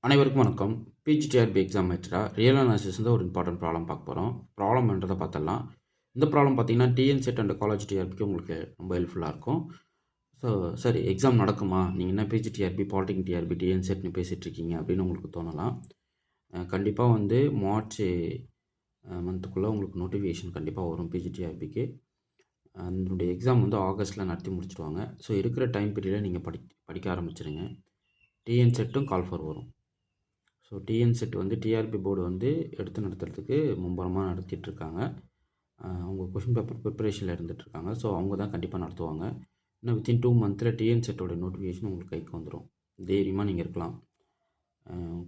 அனைவருக்கும் வணக்கம். PGTRB exam மேட்டரா real analysis தான் ஒரு இம்பார்ட்டன்ட் ப்ராப்ளம் பார்க்க போகிறோம். ப்ராப்ளம்ன்றதை பார்த்தலாம். இந்த ப்ராப்ளம் பார்த்தீங்கன்னா டிஎன் செட் அண்ட் காலேஜ் டிஆர்பிக்கு உங்களுக்கு ரொம்ப ஹெல்ப்ஃபுல்லாக இருக்கும். ஸோ சரி, எக்ஸாம் நடக்குமா, நீங்கள் என்ன பிஜிடிஆர்பி பாலிடெக்னிக் டிஆர்பி டிஎன் செட்னு பேசிகிட்ருக்கீங்க அப்படின்னு உங்களுக்கு தோணலாம். கண்டிப்பாக மார்ச் மந்த்துக்குள்ளே உங்களுக்கு நோட்டிஃபிகேஷன் கண்டிப்பாக வரும். பிஜிடிஆர்பிக்கு அதனுடைய எக்ஸாம் ஆகஸ்ட்டில் நடத்தி முடிச்சிடுவாங்க. ஸோ இருக்கிற டைம் பீரியடில் நீங்கள் படிக்க ஆரம்பிச்சிருங்க. டிஎன் செட்டும் கால் ஃபார் வரும். So TN set TRP board எடுத்து நடத்துறதுக்கு மும்பரமாக நடத்திட்டுருக்காங்க. அவங்க கொஷின் பேப்பர் ப்ரிப்பரேஷனில் இருந்துகிட்ருக்காங்க. ஸோ அவங்க தான் கண்டிப்பாக நடத்துவாங்க. இன்னும் வித்தின் 2 மந்த்தில் டிஎன் செட்டோட நோட்டிஃபிகேஷன் உங்களுக்கு கைக்கு வந்துடும். தைரியமாக நீங்கள் இருக்கலாம்.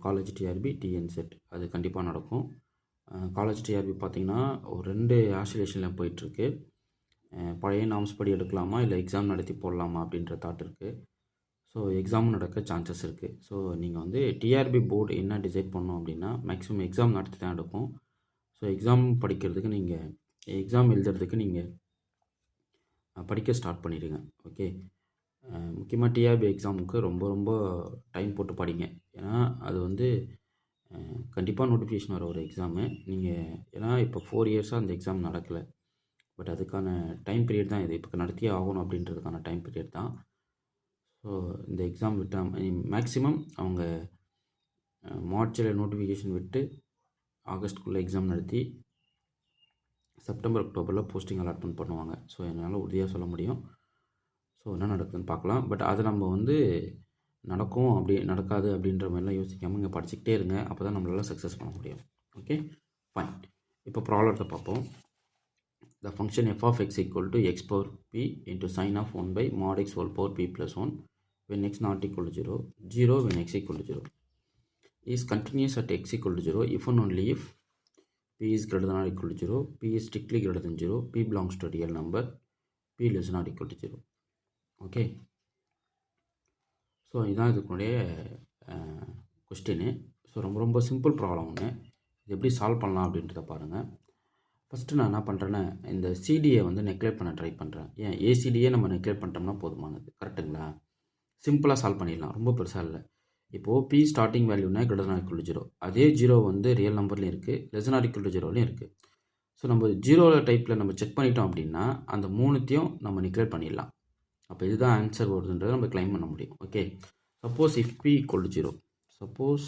காலேஜ் டிஆர்பி டிஎன் செட் அது கண்டிப்பாக நடக்கும். காலேஜ் டிஆர்பி பார்த்திங்கன்னா ஒரு 2 ஆசிலேஷனில் போயிட்டுருக்கு. பழைய நாம்ஸ் படி எடுக்கலாமா இல்லை எக்ஸாம் நடத்தி போடலாமா அப்படின்ற தாட் இருக்குது. ஸோ எக்ஸாமும் நடக்க சான்சஸ் இருக்குது. ஸோ நீங்கள் டிஆர்பி போர்டு என்ன டிசைட் பண்ணோம் அப்படின்னா மேக்ஸிமம் எக்ஸாம் நடத்தி தான் எடுக்கும். ஸோ எக்ஸாம் படிக்கிறதுக்கு எக்ஸாம் எழுதுறதுக்கு நீங்கள் படிக்க ஸ்டார்ட் பண்ணிடுங்க. ஓகே, முக்கியமாக டிஆர்பி எக்ஸாமுக்கு ரொம்ப ரொம்ப டைம் போட்டு படிங்க. ஏன்னா அது கண்டிப்பாக நோட்டிஃபிகேஷன் வர ஒரு எக்ஸாமு. ஏன்னா இப்போ 4 இயர்ஸாக அந்த எக்ஸாம் நடக்கலை. பட் அதுக்கான டைம் பீரியட் தான் இது. இப்போ நடத்தியே ஆகணும் அப்படின்றதுக்கான டைம் பீரியட் தான். ஸோ இந்த எக்ஸாம் மேக்ஸிமம் அவங்க மார்ச்சில் நோட்டிஃபிகேஷன் விட்டு ஆகஸ்ட்டுக்குள்ளே எக்ஸாம் நடத்தி செப்டம்பர் அக்டோபரில் போஸ்டிங் அலாட்மெண்ட் பண்ணுவாங்க. ஸோ என்னால் உறுதியாக சொல்ல முடியும். ஸோ என்ன நடக்குதுன்னு பார்க்கலாம். பட் அதை நம்ம நடக்கும் அப்படி நடக்காது அப்படின்ற மாதிரிலாம் யோசிக்காமல் இங்கே படிச்சுக்கிட்டே இருங்க. அப்போ தான் நம்மளால் சக்ஸஸ் பண்ண முடியும். Okay, fine. இப்போ ப்ராப்ளத்தை பார்ப்போம். The function f of x equal to x power p into sin of 1 by mod x whole power p plus 1 when x not equal to 0, 0 when x equal to 0 is continuous at x equal to 0 if and only if p is greater than or equal to 0, p is strictly greater than 0, p belongs to a real number, p less than or equal to 0. Okay. So இதுதான் இதுக்குடைய question. So ரொம்ப ரொம்ப simple problem ஒன்று. இது எப்படி solve பண்ணலாம் அப்படின்றத பாருங்கள். First நான் என்ன பண்ணுறேன்னா இந்த சிடியை நெக்லேட் பண்ண ட்ரை பண்ணுறேன். ஏன் ஏசிடியே நம்ம நெக்லேட் பண்ணிட்டோம்னா போதுமானது. கரெக்டுங்களா? சிம்பிளாக சால்வ் பண்ணிடலாம், ரொம்ப பெருசாக இல்லை. இப்போது பி ஸ்டார்டிங் வேல்யூனா greater than or equal to 0. அதே 0 ரியல் நம்பர்லேயும் இருக்குது, less than or equal to 0லையும் இருக்குது. ஸோ நம்ம 0 டைப்பில் நம்ம செக் பண்ணிட்டோம் அப்படின்னா அந்த 3த்தையும் நம்ம நெக்லேட் பண்ணிடலாம். அப்போ இதுதான் ஆன்சர் வருதுன்றதை நம்ம கிளைம் பண்ண முடியும். Okay, suppose if B equal to 0, suppose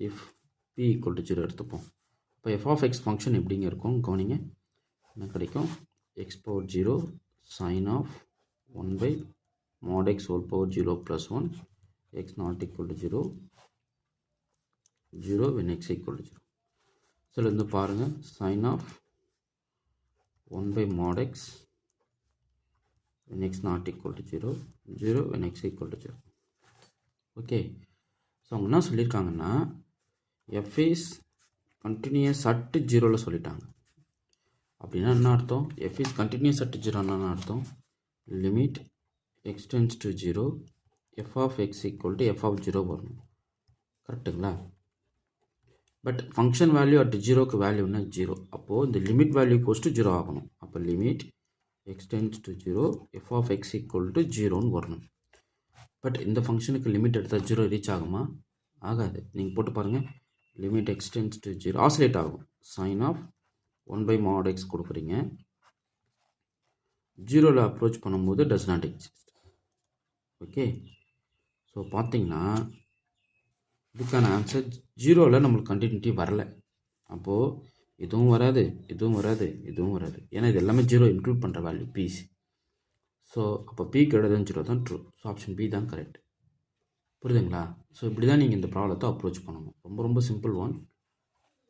if B equal to 0 எடுத்துப்போம். இப்போ எஃப் ஆஃப் எக்ஸ் ஃபங்க்ஷன் எப்படிங்க இருக்கும் கவனிங்க. என்ன கிடைக்கும்? X power 0 sine of 1 by mod x whole power 0 plus 1 x not equal to 0, 0 when x equal to 0. So இது பாருங்கள், sign of 1 by mod x when x not equal to 0, 0 when x equal to 0. Okay, so அவங்க என்ன சொல்லியிருக்காங்கன்னா f is continuous at 0ல் சொல்லிட்டாங்க. அப்படின்னா என்ன அர்த்தம்? f is continuous at 0ன்னா அர்த்தம் limit x tends to 0 f of x equal to f of 0 வரணும். கரெக்டுங்களா? பட் ஃபங்க்ஷன் வேல்யூ அட் 0க்கு வேல்யூன்னா 0. அப்போது இந்த லிமிட் வேல்யூ கோஸ் டு 0 ஆகணும். அப்போ limit x tends to 0 f of x equal to 0ன்னு வரணும். But இந்த ஃபங்க்ஷனுக்கு லிமிட் எடுத்தால் 0 ரீச் ஆகுமா? ஆகாது. நீங்கள் போட்டு பாருங்கள். Limit x tends to 0 oscillate ஆகும். Sine of 1 by mod x கொடுக்குறீங்க, 0ல் அப்ரோச் பண்ணும்போது does not exist. Okay, so பார்த்தீங்கன்னா இதுக்கான ஆன்சர் 0ல் நம்மளுக்கு கண்டினியூட்டி வரல. அப்போது இதுவும் வராது, இதுவும் வராது, இதுவும் வராது. ஏன்னா இது எல்லாமே 0 இன்க்ளூட் பண்ணுற வேல்யூ பீஸ். ஸோ அப்போ பி greater than 0 தான் ட்ரூ. ஸோ ஆப்ஷன் பி தான் கரெக்ட். புரியுதுங்களா? ஸோ இப்படி தான் நீங்கள் இந்த ப்ராப்ளத்தை அப்ரோச் பண்ணணும். ரொம்ப ரொம்ப simple one.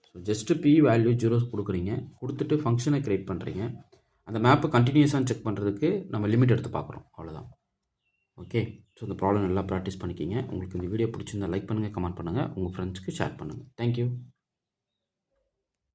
So just B value 0 கொடுக்குறீங்க, கொடுத்துட்டு ஃபங்க்ஷனை க்ரியேட் பண்ணுறீங்க. அந்த மேப்பை கண்டினியூஸாக செக் பண்ணுறதுக்கு நம்ம லிமிட் எடுத்து பார்க்குறோம், அவ்வளோதான். ஓகே, ஸோ இந்த ப்ராப்ளம் நல்லா ப்ராக்டிஸ் பண்ணிக்கிங்க. உங்களுக்கு இந்த வீடியோ பிடிச்சிருந்தா லைக் பண்ணுங்கள், கமெண்ட் பண்ணுங்கள், உங்கள் ஃப்ரெண்ட்ஸ்க்கு ஷேர் பண்ணுங்கள். தேங்க்யூ.